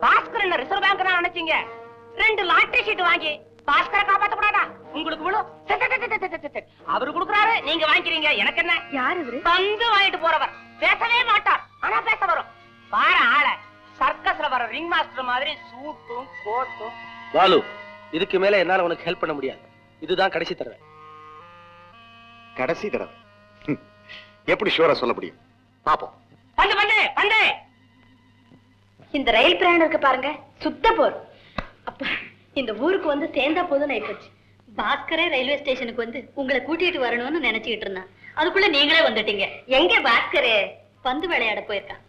பாஸ்கர் என்ன ரிசர்வ் பேங்க் தான் நினைச்சீங்க? 2 லாட்டரி ஷீட் வாங்கி பாஸ்கரை காப்பாத்த கூடாதா? உங்களுக்கு விழும். அவரு கொடுக்குறாரு, நீங்க வாங்கிக்கிறீங்க. எனக்கு என்ன? யார் இவரு? பந்து வாங்கிட்டு போறவர். பேசவே மாட்டார், ஆனா பேச வரும். பாரு ஆள. சர்க்கஸ்ல படத்துல வர ரிங் மாஸ்டர் மாதிரி சூட்டும் கோட்டும். பாலு, இதுக்கு மேல என்னால உனக்கு ஹெல்ப் பண்ண முடியாது. இதுதான் கடைசி தடவை. கடைசி தடவை எப்படி ஷூரா சொல்ல முடியும்? பாப்போம். பண்டு பண்டு பண்டு. இந்த ரயில் பிரயாணம் இருக்கு பாருங்க, சுத்த போர். அப்ப இந்த ஊருக்கு வந்து சேர்ந்தா போதும் ஆயிப்போச்சு. பாஸ்கரே ரயில்வே ஸ்டேஷனுக்கு வந்து உங்களை கூட்டிட்டு வரணும்னு நினைச்சுக்கிட்டு இருந்தான். அதுக்குள்ள நீங்களே வந்துட்டீங்க. எங்க பாஸ்கரே? பந்து விளையாட போயிருக்கான்.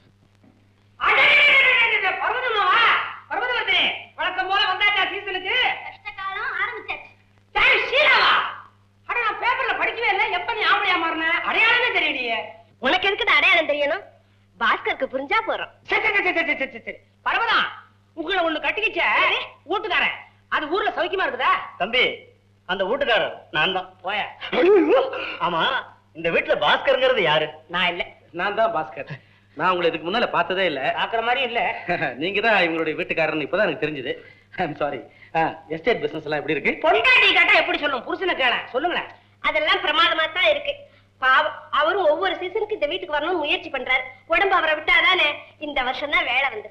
பர்வதமாவா? பர்வதவதி வழக்கம் போல வந்தாச்சா சீசனுக்கு? கஷ்ட காலம் ஆரம்பிச்சாச்சு. சரி ஷீலாவா? அட நான் பேப்பர்ல படிக்கவே இல்லை. எப்ப நீ ஆம்பளையா மாறின? அடையாளமே தெரியலையே. உனக்கு எதுக்கு அடையாளம் தெரியணும்? பாஸ்கருக்கு புரிஞ்சா போறோம். சரி பர்வதா, உங்களை ஒண்ணு கட்டிக்கிச்ச வீட்டுக்காரன், அது ஊர்ல சௌக்கியமா இருக்குதா? தம்பி, அந்த வீட்டுக்காரர் நான் தான். போய. ஆமா, இந்த வீட்டுல பாஸ்கர்ங்கிறது யாரு? நான் இல்ல. நான் தான் பாஸ்கர். நான் உங்களை இதுக்கு முன்னால பார்த்ததே இல்ல. பாக்குற மாதிரி இல்ல. நீங்க தான் இவங்களுடைய வீட்டுக்காரன்னு இப்பதான் எனக்கு தெரிஞ்சது. I'm sorry. எஸ்டேட் பிசினஸ் எல்லாம் எப்படி இருக்கு? பொண்டாட்டி கேட்டா எப்படி சொல்லும்? புருஷனை கேள சொல்லுங்களேன். அதெல்லாம் பிரமாதமா தான் இருக்கு. பாவம், அவரும் ஒவ்வொரு சீசனுக்கு இந்த வீட்டுக்கு வரணும்னு முயற்சி பண்றாரு. உடம்பு அவரை விட்டாதானே இந்த வருஷம் தான் வேலை வந்து.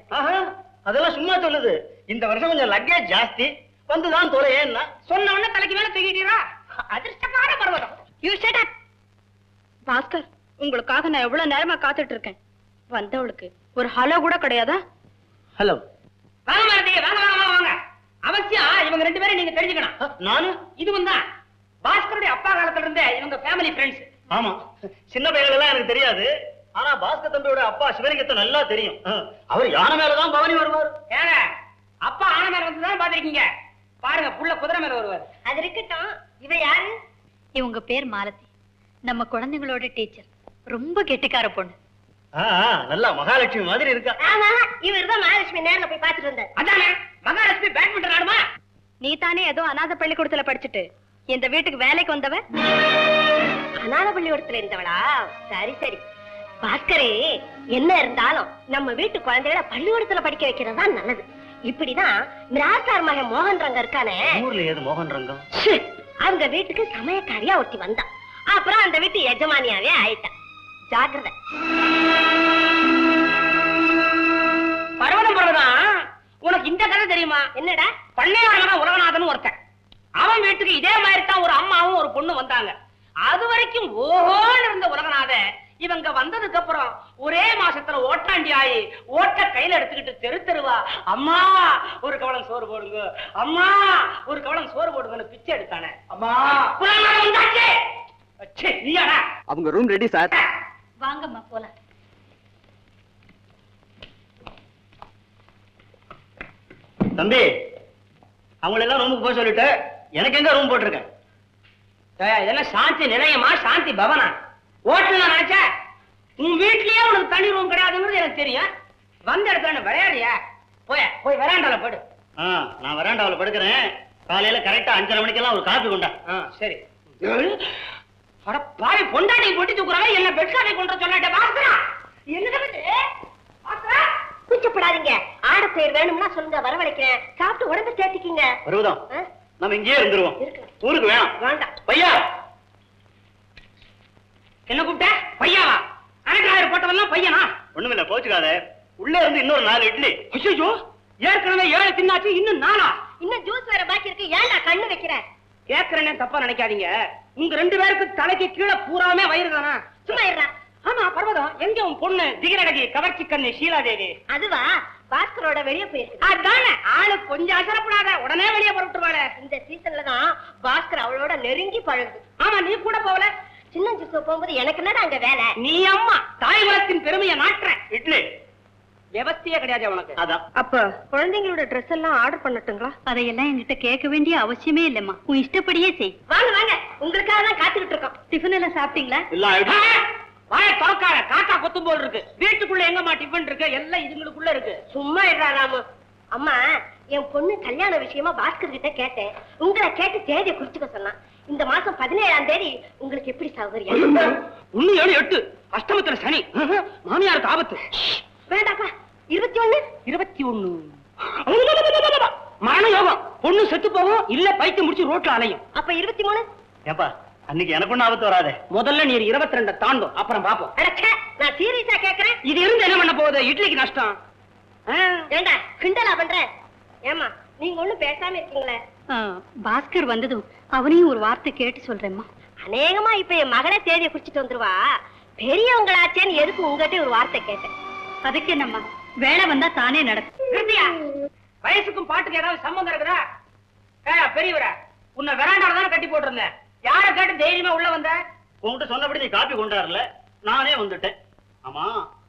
அதெல்லாம் சும்மா சொல்லுது. இந்த வருஷம் கொஞ்சம் லக்கேஜ் ஜாஸ்தி வந்துதான் தொலையேன்னா சொன்ன உடனே தலைக்கு மேல தூக்கிட்டீரா? அதிர்ஷ்டமான Parvatham. You shut up. Bhaskar, உங்களுக்காக நான் எவ்வளவு நேரமா காத்துட்டு இருக்கேன். வந்தவளுக்கு ஒரு ஹலோ கூட கிடையாதா? ஹலோ. வாங்க மாரதி, வாங்க வாங்க வாங்க வாங்க. அவசியம் இவங்க ரெண்டு பேரும் நீங்க தெரிஞ்சுக்கணும். நானும் இதுவும் தான் பாஸ்கருடைய அப்பா காலத்துல இருந்தே இவங்க ஃபேமிலி ஃப்ரெண்ட்ஸ். ஆமா, சின்ன பையன்கள் எல்லாம் எனக்கு தெரியாது. ஆனா பாஸ்கர் தம்பியோட அப்பா சிவலிங்கத்தை நல்லா தெரியும். அவர் யானை மேலதான் பவனி வருவார். ஏங்க, அப்பா ஆன மேல வந்துதான் பாத்திருக்கீங்க. பாருங்க, புள்ள குதிரை மேல வருவார். அது இருக்கட்டும், இவ யாரு? இவங்க பேர் மாலதி, நம்ம குழந்தைங்களோட டீச்சர். ரொம்ப கெட்டிக்கார பொண்ணு. நல்லா மகாலட்சுமி மாதிரி இருக்கா. ஆமா, இவர் தான் மகாலட்சுமி நேர்ல போய் பாத்துட்டு வந்தார். அதானே, மகாலட்சுமி பேட்மிண்டன் ஆடுமா? நீ தானே ஏதோ அநாத பள்ளிக்கூடத்துல படிச்சுட்டு இந்த வீட்டுக்கு வேலைக்கு வந்தவ? அநாத பள்ளிக்கூடத்துல இருந்தவளா? சரி சரி. பாஸ்கரே, என்ன இருந்தாலும் நம்ம வீட்டு குழந்தைகளை பள்ளிக்கூடத்துல படிக்க வைக்கிறதா நல்லது. இப்படிதான் மிராசார் மகன் மோகன் ரங்கம் இருக்கானே. ஊர்ல ஏது மோகன் ரங்கம்? அவங்க வீட்டுக்கு சமயக்காரியா ஒருத்தி வந்தான். அப்புறம் அந்த வீட்டு எஜமானியாவே ஆயிட்டான். ஜாக்கிரதை. பர்வதம், உனக்கு இந்த கதை தெரியுமா? என்னடா? பண்ணையாரன் உலகநாதன் ஒருத்தன். அவன் வீட்டுக்கு இதே மாதிரி தான் ஒரு அம்மாவும் ஒரு பொண்ணு வந்தாங்க. அது வரைக்கும் ஓஹோன்னு இருந்த உலகநாதன் இவங்க வந்ததுக்கு அப்புறம் ஒரே மாசத்துல ஓட்டாண்டி ஆயி ஓட்ட கையில எடுத்துக்கிட்டு தெரு தெருவா அம்மா ஒரு கவளம் சோறு போடுங்க, அம்மா ஒரு கவளம் சோறு போடுங்கன்னு பிச்சை எடுத்தானே. அம்மா நீயாடா? அவங்க ரூம் ரெடி சார். வாங்கம்மா போலாம். தம்பி, அவங்களெல்லாம் ரூமுக்கு போக சொல்லிட்டு எனக்கு எங்க ரூம் போட்டிருக்கேன்? இதெல்லாம் சாந்தி நிலையமா சாந்தி பவனா? ஓட்டல் நான் நினைச்ச உன் வீட்லயே உனக்கு தனி ரூம் கிடையாதுங்கிறது எனக்கு தெரியும். வந்த இடத்துல விளையாடியா? போய் வராண்டால போடு. நான் வராண்டாவில் படுக்கிறேன். காலையில கரெக்டா 5:30 மணிக்கெல்லாம் ஒரு காபி கொண்டா. சரி. பாவி, பொண்டாட்டி பொட்டி தூக்குறாங்க, என்ன பெட்காரை கொண்டு சொல்லாட்ட பாஸ்கரா? கூச்சப்படாதீங்க. ஆட பேர் வேணும்னா சொல்லுங்க, வரவழைக்கிறேன். சாப்பிட்டு உடம்பு சேர்த்துக்கீங்க. வருவதம், நம்ம இங்கேயே இருந்துருவோம். ஊருக்கு வேணாம். வேண்டாம். பையா, என்ன கூப்பிட்ட? பையாவா? அரைக்காயிரம் போட்டவெல்லாம் பையனா? ஒண்ணுமில்ல, போச்சுக்காத. உள்ள இருந்து இன்னொரு 4 இட்லி. ஐயோ, ஏற்கனவே 7 தின்னாச்சு, இன்னும் 4? இன்னும் ஜூஸ் வேற பாக்கி இருக்கு. ஏன்டா கண்ணு வைக்கிறேன்? கேக்குறேன்னு தப்பா நினைக்காதீங்க. உங்க 2 பேருக்கு தலைக்கு கீழே பூராமே வயிறு தானா? சும்மா இருடா. ஆமா பர்வதம், எங்க உன் பொண்ணு திகிரடகி கவர்ச்சி கண்ணு ஷீலாதேவி? அதுவா, பாஸ்கரோட வெளியே போயிருக்கு. அதானே, ஆளு கொஞ்சம் அசரப்படாத, உடனே வெளியே புறப்பட்டுருவாள. இந்த சீசன்ல தான் பாஸ்கர் அவளோட நெருங்கி பழகுது. ஆமா, நீ கூட போகல? சின்ன ஜூஸ் போகும்போது எனக்கு என்னடா அங்க வேலை? நீ அம்மா தாய் குலத்தின் பெருமையை நாட்டுற. இட்லி விவஸ்தையே கிடையாது உனக்கு. அதான். அப்ப குழந்தைங்களோட ட்ரெஸ் எல்லாம் ஆர்டர் பண்ணட்டுங்களா? அதையெல்லாம் என்கிட்ட கேட்க வேண்டிய அவசியமே இல்லம்மா. உன் இஷ்டப்படியே செய். வாங்க வாங்க, உங்களுக்காக தான் காத்துக்கிட்டு இருக்கோம். டிஃபன் எல்லாம் சாப்பிட்டீங்களா? வாய தொலைக்காத, காக்கா கொத்தும் போல் இருக்கு. வீட்டுக்குள்ள எங்கம்மா டிஃபன் இருக்கு? எல்லாம் இதுங்களுக்குள்ள இருக்கு. சும்மா இருடா ராமு. அம்மா, என் பொண்ணு கல்யாண விஷயமா பாஸ்கர் கிட்ட கேட்டேன். உங்களை கேட்டு தேதியை குறிச்சுக்க சொன்னான். இந்த மாசம் 17ஆம் தேதி உங்களுக்கு எப்படி சௌகரியம்? 1 7 8 அஷ்டமத்துல சனி. மாமியாருக்கு ஆபத்து. வேண்டாப்பா, 21 21 மரண யோகம். பொண்ணு செத்து போகும், இல்ல பைத்தியம் முடிச்சு ரோட்ல அலையும். அப்ப 23? ஏப்பா, அன்னைக்கு எனக்கு ஒண்ணு ஆபத்து வராதே. முதல்ல நீ 22 தாண்டும், அப்புறம் பாப்போம். நான் சீரியஸா கேக்குறேன். இது இருந்து என்ன பண்ண போகுது? இட்லிக்கு நஷ்டம். ஏண்டா கிண்டலா பண்ற? ஏமா நீங்க ஒண்ணும் பேசாம இருக்கீங்களே? பாஸ்கர் வந்ததும் அவனையும் ஒரு வார்த்தை கேட்டு சொல்றேம்மா. அநேகமா இப்ப என் மகனே தேதியை குடிச்சிட்டு வந்துருவா. பெரியவங்களாச்சேன்னு எதுக்கு உங்ககிட்ட ஒரு வார்த்தை கேட்டேன். அதுக்கு என்னம்மா, வேலை வந்தா தானே நடக்கும். வயசுக்கும் பாட்டுக்கு ஏதாவது சம்பந்தம் இருக்குதா? பெரியவர உன்னை வெராண்டால தானே கட்டி போட்டிருந்தேன். யாரை கேட்டு தைரியமா உள்ள வந்த? உங்ககிட்ட சொன்னபடி நீ காப்பி கொண்டாடல, நானே வந்துட்டேன். ஆமா,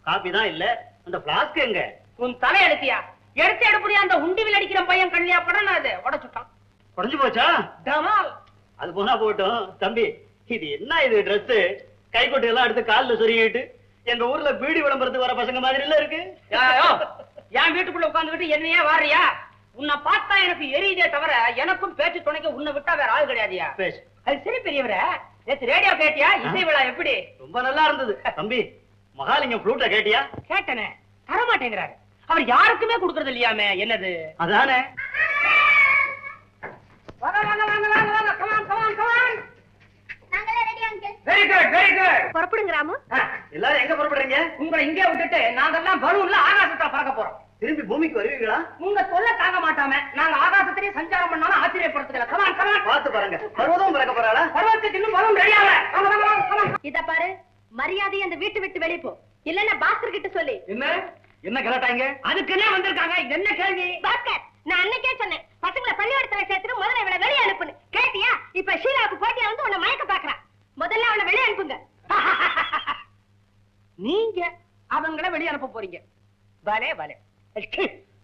காப்பி தான் இல்ல, அந்த பிளாஸ்க் எங்க? உன் தலை எடுத்தியா? எடுத்து எடுப்படியா அந்த உண்டிவில் அடிக்கிற பையன் கண்ணியா படம் அது உடைச்சுட்டான். உடைஞ்சு போச்சா? டமால். அது போனா போட்டோம். தம்பி, இது என்ன இது ட்ரெஸ்? கைக்கொட்டை எல்லாம் எடுத்து காலில் சொருகிட்டு எங்க ஊர்ல பீடி விளம்பரத்துக்கு வர பசங்க மாதிரி இல்ல இருக்கு. என் வீட்டுக்குள்ள உட்காந்துக்கிட்டு என்னையே வாரியா? உன்னை பார்த்தா எனக்கு எரியுதே தவிர எனக்கும் பேச்சு துணைக்க உன்னை விட்டா வேற ஆள் கிடையாதியா? பேசு. அது சரி பெரியவர, நேத்து ரேடியோ கேட்டியா? இசை விழா எப்படி? ரொம்ப நல்லா இருந்தது. தம்பி, மகாலிங்கம் ஃப்ளூட்ட கேட்டியா? கேட்டனே, தரமாட்டேங்கிறாரு. அவர் யாருக்குமே கொடுக்கறது இல்லையாமே. என்னது? அதானே. வாங்க வாங்க வாங்க வாங்க வாங்க, கமான் கமான் கமான். நாங்களே ready uncle. Very good very good. புறப்படுங்க ராமு. எல்லாரும் எங்க புறப்படுறீங்க? உங்களை இங்கே விட்டுட்டு நாங்கெல்லாம் பலூன்ல ஆகாசத்துல பறக்க போறோம். திரும்பி பூமிக்கு வருவீங்களா? உங்க தொல்லை தாங்க மாட்டாம நாங்க ஆகாசத்திலேயே சஞ்சாரம் பண்ணாலும் ஆச்சரியப்படுத்துக்கல. Come on come on. பார்த்து பாருங்க, பர்வதம் பறக்க போறாளா? பர்வதத்துக்கு இன்னும் பலூன் ரெடியாகல. வாங்க வாங்க வாங்க கமான். இத பாரு, மரியாதை அந்த வீட்டு விட்டு வெளியே போ, இல்லன்னா பாஸ்கர் கிட்ட சொல்லி. என்ன கலாட்டாங்க? அதுக்குன்னே வந்திருக்காங்க. இது என்ன கேள்வி? பாஸ்கர், நான் அன்னைக்கே சொன்னேன் பசங்களை பள்ளிக்கூடத்துல சேர்த்துட்டு முதல்ல இவனை வெளியே அனுப்புன்னு. கேட்டியா? இப்ப ஷீலாவுக்கு போட்டியா வந்து உன்னை மயக்க பாக்குறான். முதல்ல அவனை வெளியே அனுப்புங்க. நீங்க அவங்கள வெளிய அனுப்ப போறீங்க. பலே பலே.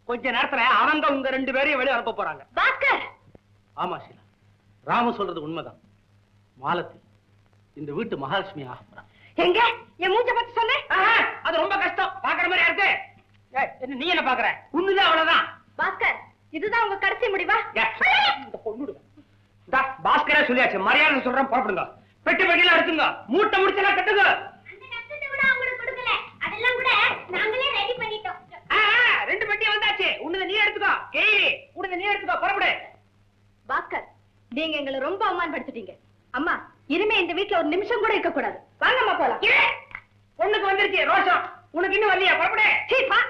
கொஞ்ச நேரத்துல அவங்க உங்க 2 பேரையும் வெளிய அனுப்ப போறாங்க. பாஸ்கர். ஆமா ஷீலா, ராம சொல்றது உண்மைதான். மாலத்தி இந்த வீட்டு மகாலட்சுமி ஆக போறான். எங்க என் மூஞ்ச பத்தி சொன்ன? அது ரொம்ப கஷ்டம். பாக்குற மாதிரி இருக்கு. என்ன நீ என்ன பாக்குற? உண்மைதான், அவ்வளவுதான். பாஸ்கர், இதுதான் உங்க கடைசி முடிவா? இந்த பொண்ணுடுங்க. பாஸ்கரே சொல்லியாச்சு, மரியாதை சொல்றேன், புறப்படுங்க. பெட்டி பெட்டியில எடுத்துங்க, மூட்டை முடிச்செல்லாம் கட்டுங்க. அந்த நஷ்டத்தை கூட அவங்களுக்கு கொடுக்கல, அதெல்லாம் கூட நாங்களே ரெடி பண்ணிட்டோம். 2 பெட்டி வந்தாச்சு. உன்னத நீ எடுத்துக்கோ. கேய், உன்னத நீ எடுத்துக்கோ, புறப்படு. பாஸ்கர், நீங்க எங்களை ரொம்ப அவமானப்படுத்திட்டீங்க. அம்மா, இனிமே இந்த வீட்டுல ஒரு நிமிஷம் கூட இருக்க கூடாது. வாங்கம்மா போலாம். பொண்ணுக்கு வந்துருச்சு ரோஷம், உனக்கு இன்னும் வரலையா? புறப்படு. சீப்பா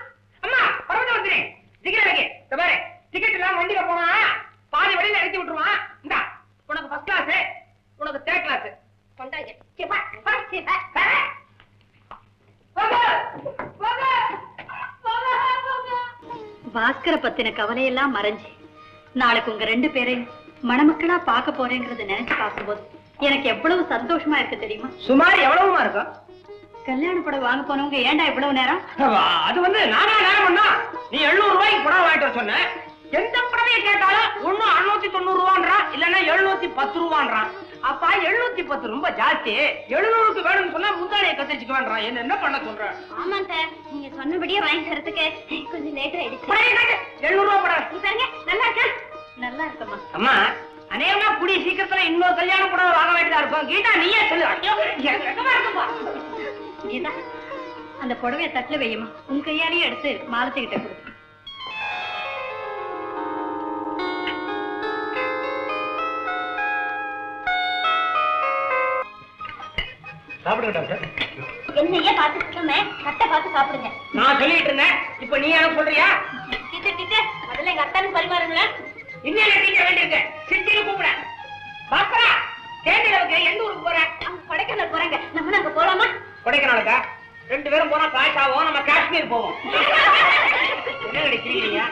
அம்மா, புறப்பட்டு வந்துரு. டிக்கெட் வைக்க. இந்த பாரு, டிக்கெட் எல்லாம் வண்டியில போனா பாதி வழியில இறக்கி விட்டுருவான். இந்தா, உனக்கு ஃபர்ஸ்ட் கிளாஸ், உனக்கு தேர்ட் கிளாஸ். கொண்டாங்க. சீப்பா சீப்பா. பாஸ்கரை பத்தின கவலையெல்லாம் மறைஞ்சு நாளைக்கு உங்க 2 பேரையும் மணமக்களா பார்க்க போறேங்கிறத நினைச்சு பார்க்கும்போது எனக்கு எவ்வளவு சந்தோஷமா இருக்கு தெரியுமா? சுமார் எவ்வளவுமா இருக்கும்? கல்யாண புடவை வாங்க போனவங்க ஏன்டா இவ்வளவு நேரம்? அது வந்து நானா நேரம் பண்ணா? நீ 700 ரூபாய்க்கு புடவை வாங்கிட்டு வர சொன்ன. எந்த புடவையை கேட்டாலும் ஒண்ணு 690 ரூபான்றான், இல்லன்னா 710 ரூபான்றான். அப்பா 710 ரொம்ப ஜாஸ்தி. 700க்கு வேணும்னு சொன்னா முந்தானையை கத்திரிச்சுக்க வேண்டாம். என்ன பண்ண சொல்ற? ஆமாங்க, நீங்க சொன்னபடியே வாங்கி தரதுக்கு கொஞ்சம் லேட் ஆயிடுச்சு. 700 ரூபாய் புடவை. நீ பாருங்க, நல்லா இருக்கா? நல்லா இருக்கம்மா. அம்மா, அநேகமா கூடிய சீக்கிரத்துல இன்னொரு கல்யாண புடவை வாங்க வேண்டியதா இருக்கும். கீதா நீயே சொல்லு. ஐயோ, எங்கமா இருக்குப்பா. கீதா, அந்த புடவைய தட்டுல வையுமா, உன் கையாலேயே எடுத்து மாலத்துக்கிட்ட கொடு. சாப்பிடுங்க டாக்டர். என்னையே பார்த்துட்டு இருக்கோமே, கட்டை பார்த்து சாப்பிடுங்க. நான் சொல்லிட்டு இருந்தேன், இப்ப நீ எனக்கு சொல்றியா? டீச்சர், முதல்ல எங்க அத்தானுக்கு பரிமாறுங்களா? இன்னும் டீச்சர் வேண்டியிருக்கு. சிட்டிக்கு கூப்பிட. பாஸ்கரா, தேனிலவுக்கு எந்த ஊருக்கு போற? அவங்க கொடைக்கானல் போறாங்க. நம்ம அங்க போலாமா? கொடைக்கானலுக்கா? 2 பேரும் போனா காசு ஆகும். நம்ம காஷ்மீர் போவோம். என்ன கிடைக்கிறீங்க?